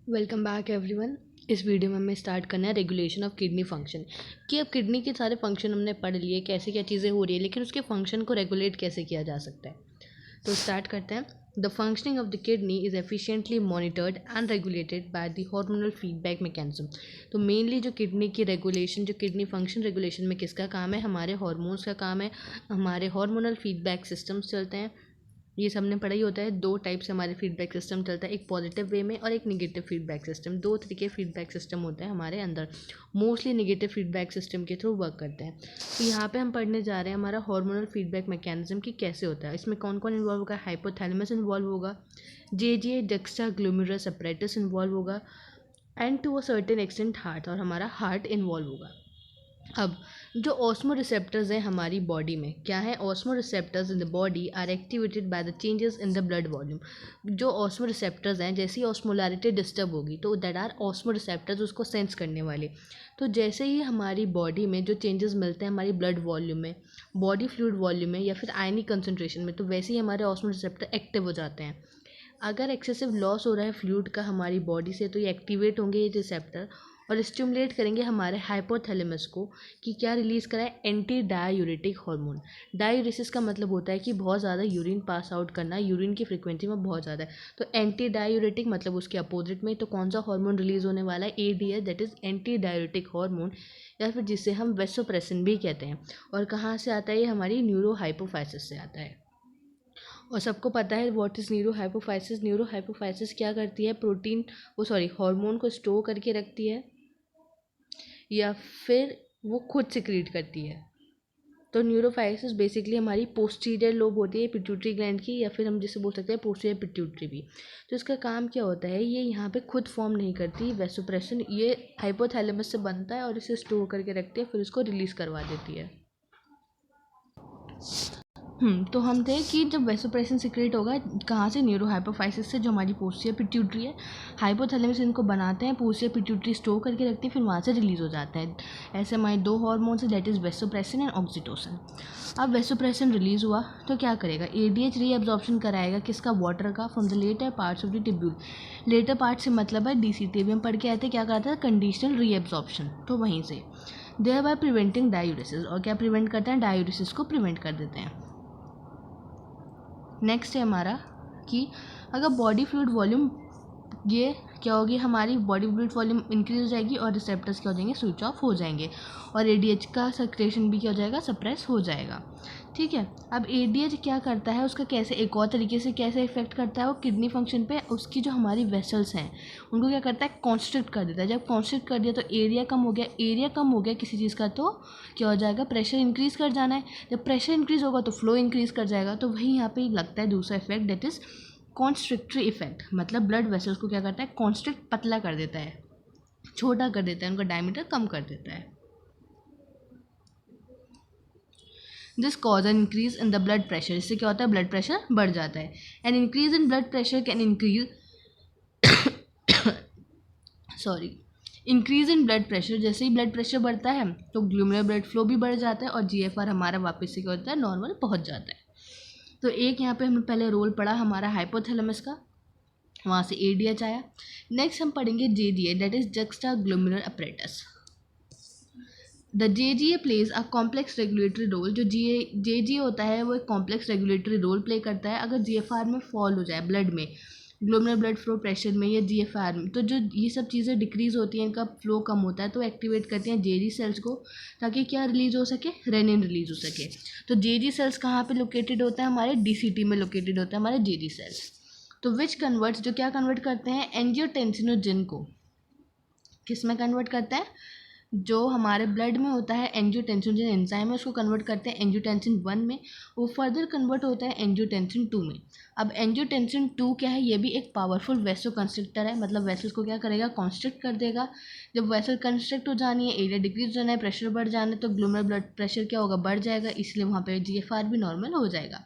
Welcome back everyone. इस video में हमें स्टार्ट करना है रेगुलेशन ऑफ किडनी फंक्शन। कि अब किडनी के सारे फंक्शन हमने पढ़ लिए, कैसे क्या चीज़ें हो रही है, लेकिन उसके फंक्शन को रेगुलेट कैसे किया जा सकता है। तो स्टार्ट करते हैं। The functioning of the kidney is efficiently monitored and regulated by the hormonal feedback mechanism. तो मेनली जो किडनी की रेगुलेशन, जो किडनी फंक्शन रेगुलेशन में किसका काम है, हमारे हार्मोन्स का काम है। हमारे हार्मोनल फीडबैक सिस्टम्स चलते हैं। ये सब ने पढ़ा ही होता है। दो टाइप से हमारे फीडबैक सिस्टम चलता है, एक पॉजिटिव वे में और एक निगेटिव फीडबैक सिस्टम। दो तरीके फीडबैक सिस्टम होते हैं हमारे अंदर। मोस्टली निगेटिव फीडबैक सिस्टम के थ्रू वर्क करते हैं। तो यहाँ पे हम पढ़ने जा रहे हैं हमारा हार्मोनल फीडबैक मैकेनिज्म की कैसे होता है। इसमें कौन कौन इन्वॉल्व होगा, हाइपोथैलेमस इन्वॉल्व होगा, J juxta glomerulus apparatus involve होगा, and to a certain extent heart, और हमारा हार्ट इन्वॉल्व होगा। अब जो ऑस्मो रिसेप्टर्स हैं हमारी बॉडी में, क्या है, osmoreceptors in the body are activated by the changes in the blood volume. जो ऑस्मो रिसेप्टर्स हैं, जैसे ही ऑस्मोलैरिटी डिस्टर्ब होगी तो दैट आर ऑस्मो रिसेप्टर्स, उसको सेंस करने वाले। तो जैसे ही हमारी बॉडी में जो चेंजेस मिलते हैं हमारी ब्लड वॉल्यूम में, बॉडी फ्लूइड वॉल्यूम में, या फिर आयनिक कंसनट्रेशन में, तो वैसे ही हमारे ऑस्मो रिसेप्टर एक्टिव हो जाते हैं। अगर एक्सेसिव लॉस हो रहा है फ्लूइड का हमारी बॉडी से, तो ये एक्टिवेट होंगे ये रिसेप्टर और स्टिमुलेट करेंगे हमारे हाइपोथैलेमस को कि क्या रिलीज़ कराए, एंटी डायूरेटिक हार्मोन। डायूरेसिस का मतलब होता है कि बहुत ज़्यादा यूरिन पास आउट करना, यूरिन की फ्रिक्वेंसी में बहुत ज़्यादा है। तो एंटी डायूरेटिक मतलब उसके अपोजिट में, तो कौन सा हार्मोन रिलीज़ होने वाला है, ADH, that is anti diuretic hormone, या फिर जिसे हम वेसोप्रेसिन भी कहते हैं। और कहाँ से आता है ये, हमारी न्यूरो हाइपोफाइसिस से आता है। और सबको पता है what is neuro hypophysis. Neuro hypophysis क्या करती है, प्रोटीन, वो सॉरी हार्मोन को स्टोर करके रखती है, या फिर वो खुद सिक्रीट करती है। तो न्यूरोफाइसिस बेसिकली हमारी पोस्टीरियर लोब होती है पिट्यूटरी ग्लैंड की, या फिर हम जिसे बोल सकते हैं पोस्टीरियर पिट्यूटरी भी। तो इसका काम क्या होता है, ये यहाँ पे खुद फॉर्म नहीं करती वेसोप्रेसिन, ये हाइपोथैलेमस से बनता है और इसे स्टोर करके रखती है, फिर उसको रिलीज़ करवा देती है। तो हम थे कि जब वेसोप्रेसिन सिक्रेट होगा कहाँ से, न्यूरो हाइपोफाइसिस से, जो हमारी पोस्टीरियर पिट्यूटरी है। हाइपोथैलेमस इनको बनाते हैं, पोस्टीरियर पिट्यूटरी स्टोर करके रखती है, फिर वहाँ से रिलीज़ हो जाता है। ऐसे हमारे दो हार्मोन्स है, that is vasopressin and oxytocin. अब वेसोप्रेसिन रिलीज़ हुआ तो क्या करेगा, एडीएच रीअब्जॉर्प्शन कराएगा किसका, वाटर का, from the later parts of the tubule. Later part से मतलब है डीसीटी, हम पढ़ के आए थे क्या करता है, कंडीशनल रीअब्जॉर्प्शन, तो वहीं से देयर बाय प्रिवेंटिंग डायूरेसिस। और क्या प्रिवेंट करते हैं, डायूरेसिस को प्रिवेंट कर देते हैं। नेक्स्ट है हमारा कि अगर बॉडी फ्लूइड वॉल्यूम, ये क्या होगी, हमारी बॉडी फ्लूइड वॉल्यूम इंक्रीज हो जाएगी और रिसेप्टर्स क्या हो जाएंगे, स्विच ऑफ हो जाएंगे, और एडीएच का सक्रेशन भी क्या हो जाएगा, सप्रेस हो जाएगा। ठीक है। अब एडीएच क्या करता है, उसका कैसे, एक और तरीके से कैसे इफेक्ट करता है वो किडनी फंक्शन पे, उसकी जो हमारी वेसल्स हैं उनको क्या करता है, कॉन्स्ट्रिक्ट कर देता है। जब कॉन्स्ट्रिक्ट कर दिया तो एरिया कम हो गया, एरिया कम हो गया किसी चीज़ का, तो क्या हो जाएगा, प्रेशर इंक्रीज़ कर जाना है। जब प्रेशर इंक्रीज़ होगा तो फ्लो इंक्रीज़ कर जाएगा। तो वही यहाँ पे लगता है दूसरा effect, that is constrictory effect. मतलब ब्लड वेसल्स को क्या करता है, कॉन्स्ट्रिक्ट, पतला कर देता है, छोटा कर देता है, उनका डायमीटर कम कर देता है। This cause an increase in the blood pressure. इससे क्या होता है, ब्लड प्रेशर बढ़ जाता है। An increase in blood pressure can increase sorry increase in blood pressure, जैसे ही ब्लड प्रेशर बढ़ता है तो ग्लूमेरुलर ब्लड फ्लो भी बढ़ जाता है और जीएफआर हमारा वापस से क्या होता है, नॉर्मल पहुंच जाता है। तो एक यहाँ पे हमने पहले रोल पढ़ा हमारा हाइपोथैलेमस का, वहाँ से एडीएच आया। नेक्स्ट हम पढ़ेंगे JGA, that is juxta glomerular apparatus. The JGA plays a complex regulatory role. जो जेजीए होता है वो एक कॉम्प्लेक्स रेगुलेटरी रोल प्ले करता है। अगर जीएफआर में फॉल हो जाए, ब्लड में, ग्लोमेरुलर ब्लड फ्लो प्रेशर में, या जीएफआर में, तो जो ये सब चीज़ें डिक्रीज होती हैं, इनका फ्लो कम होता है, तो एक्टिवेट करते हैं जेजी सेल्स को, ताकि क्या रिलीज हो सके, रेनिन रिलीज हो सके। तो जेजी सेल्स कहाँ पे लोकेटेड होता है, हमारे डीसीटी में लोकेटेड होता है हमारे जेजी सेल्स। तो विच कन्वर्ट्स, जो क्या कन्वर्ट करते हैं, एंजियोटेंसिनोजन को किस में कन्वर्ट करते हैं, जो हमारे ब्लड में होता है एंजियोटेंसिन एंजाइम है, उसको कन्वर्ट करते हैं एंजियोटेंसिन 1 में, वो फर्दर कन्वर्ट होता है एंजियोटेंसिन 2 में। अब एंजियोटेंसिन 2 क्या है, ये भी एक पावरफुल वेसो कंस्ट्रिक्टर है, मतलब वेसल्स को क्या करेगा, कॉन्स्ट्रिक्ट कर देगा। जब वेसल कंस्ट्रिक्ट हो जानी है, एरिया डिक्रीज होना है, प्रेशर बढ़ जाना है, तो ग्लोमेरुलर ब्लड प्रेशर क्या होगा, बढ़ जाएगा, इसलिए वहाँ पे जीएफआर भी नॉर्मल हो जाएगा।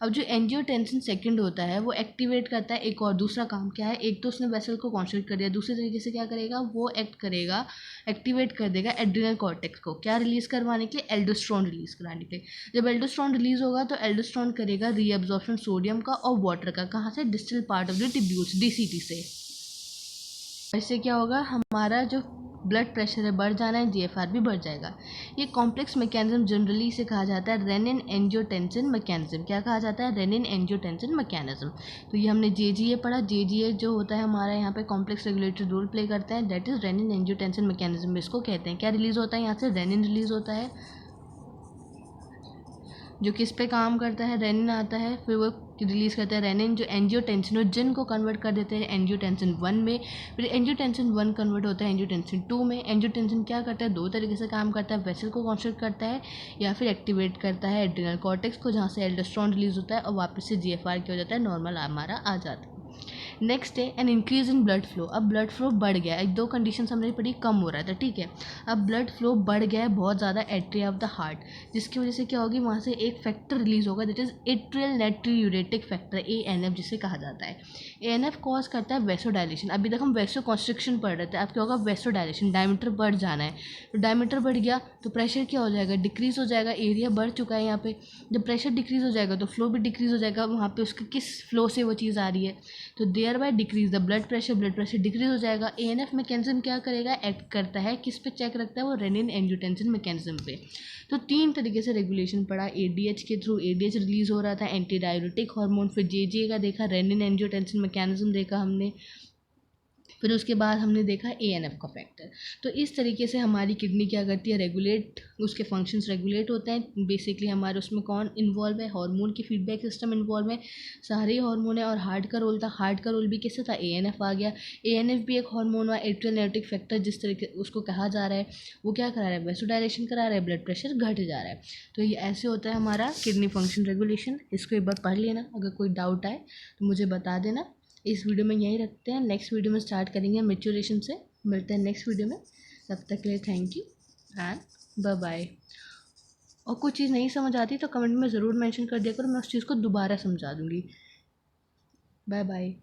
अब जो एंजियोटेंसिन सेकंड होता है वो एक्टिवेट करता है एक और दूसरा काम, क्या है, एक तो उसने वेसल को कॉन्स्ट्रिक्ट कर दिया, दूसरे तरीके से क्या करेगा, वो एक्ट करेगा, एक्टिवेट कर देगा एड्रिनल कॉर्टेक्स को, क्या रिलीज करवाने के लिए, एल्डोस्ट्रॉन रिलीज कराने के लिए। जब एल्डोस्ट्रॉन रिलीज होगा तो एल्डोस्ट्रॉन करेगा रीअब्जॉर्प्शन सोडियम का और वाटर का, कहाँ से, distal part of the tubules, DCT से। इससे क्या होगा, हमारा जो ब्लड प्रेशर है बढ़ जाना है, जीएफआर भी बढ़ जाएगा। ये कॉम्प्लेक्स मैकेनिज्म जनरली इसे कहा जाता है रेनिन एंजियोटेंसिन मैकेनिज्म। क्या कहा जाता है? Renin angiotensin mechanism. तो ये हमने जेजीए पढ़ा। जेजीए जो होता है हमारा यहाँ पे कॉम्प्लेक्स रेगुलेटरी रोल प्ले करता है, that is renin angiotensin mechanism इसको कहते हैं। क्या रिलीज होता है यहाँ से? रेनिन रिलीज होता है, जो किस पे काम करता है? रेनिन आता है, फिर वो रिलीज़ करता है रेनिन जो एंजियोटेंसिनोजन को कन्वर्ट कर देते हैं एंजियोटेंसिन 1 में, फिर एंजियोटेंसिन 1 कन्वर्ट होता है एंजियोटेंसिन 2 में। एंजियोटेंसिन क्या करता है? 2 तरीके से काम करता है, वेसल को कॉन्स्ट्रिक्ट करता है या फिर एक्टिवेट करता है एड्रिनल कॉर्टेक्स को, जहाँ से एल्डोस्टेरोन रिलीज होता है और वापस से जीएफआर क्या हो जाता है? नॉर्मल हमारा आ जाता है। नेक्स्ट है an increase in blood flow. अब ब्लड फ्लो बढ़ गया है, 2 कंडीशन हमने पढ़ी, कम हो रहा था, ठीक है। अब ब्लड फ्लो बढ़ गया है बहुत ज़्यादा एट्रिया ऑफ द हार्ट, जिसकी वजह से क्या होगी, वहाँ से एक फैक्टर रिलीज होगा, that is atrial नाइट्रोयूरेटिक factor, ANF जिसे कहा जाता है। एएनएफ कॉज करता है वेसो डायलेशन। अभी तक हम वेसो कॉन्स्ट्रिक्शन पढ़ रहे थे, अब क्या होगा? वेसो डायलेशन, डायमीटर बढ़ जाना है। तो डायमीटर बढ़ गया तो प्रेशर क्या हो जाएगा? डिक्रीज हो जाएगा। एरिया बढ़ चुका है यहाँ पे, जब प्रेशर डिक्रीज हो जाएगा तो फ्लो भी डिक्रीज हो जाएगा। वहाँ पे उसके किस फ्लो से वो चीज़ आ रही है, तो thereby decrease the blood pressure decrease हो जाएगा। एएनएफ मैकेनिज्म क्या करेगा? एक्ट करता है किस पे? चेक रखता है वो रेनिन एंजियोटेंसिन मैकेनिज्म पे। तो 3 तरीके से रेगुलेशन पड़ा, एडीएच के थ्रू, एडीएच रिलीज हो रहा था एंटी डायरेटिक हार्मोन, फिर जेजे का देखा, रेनिन एंजियोटेंसिन मैकेनिज्म देखा हमने, फिर उसके बाद हमने देखा एएनएफ का फैक्टर। तो इस तरीके से हमारी किडनी क्या करती है? रेगुलेट, उसके फंक्शंस रेगुलेट होते हैं। बेसिकली हमारे उसमें कौन इन्वॉल्व है? हार्मोन की फीडबैक सिस्टम इन्वॉल्व है, सारे हार्मोन है। और हार्ट का रोल था, हार्ट का रोल भी किससे था? एएनएफ आ गया। एएनएफ भी एक हार्मोन हुआ, एट्रियल नाइट्रोटिक फैक्टर जिस तरीके उसको कहा जा रहा है, वो क्या करा रहा है? वेसोडायलेशन करा रहा है, ब्लड प्रेशर घट जा रहा है। तो ये ऐसे होता है हमारा किडनी फंक्शन रेगुलेशन। इसको एक बार पढ़ लेना, अगर कोई डाउट आए तो मुझे बता देना। इस वीडियो में यहीं रखते हैं, नेक्स्ट वीडियो में स्टार्ट करेंगे मैच्योरेशन से। मिलते हैं नेक्स्ट वीडियो में, तब तक के लिए thank you and bye bye. और कुछ चीज़ नहीं समझ आती तो कमेंट में ज़रूर मेंशन कर दिया करो, मैं उस चीज़ को दोबारा समझा दूँगी। Bye bye.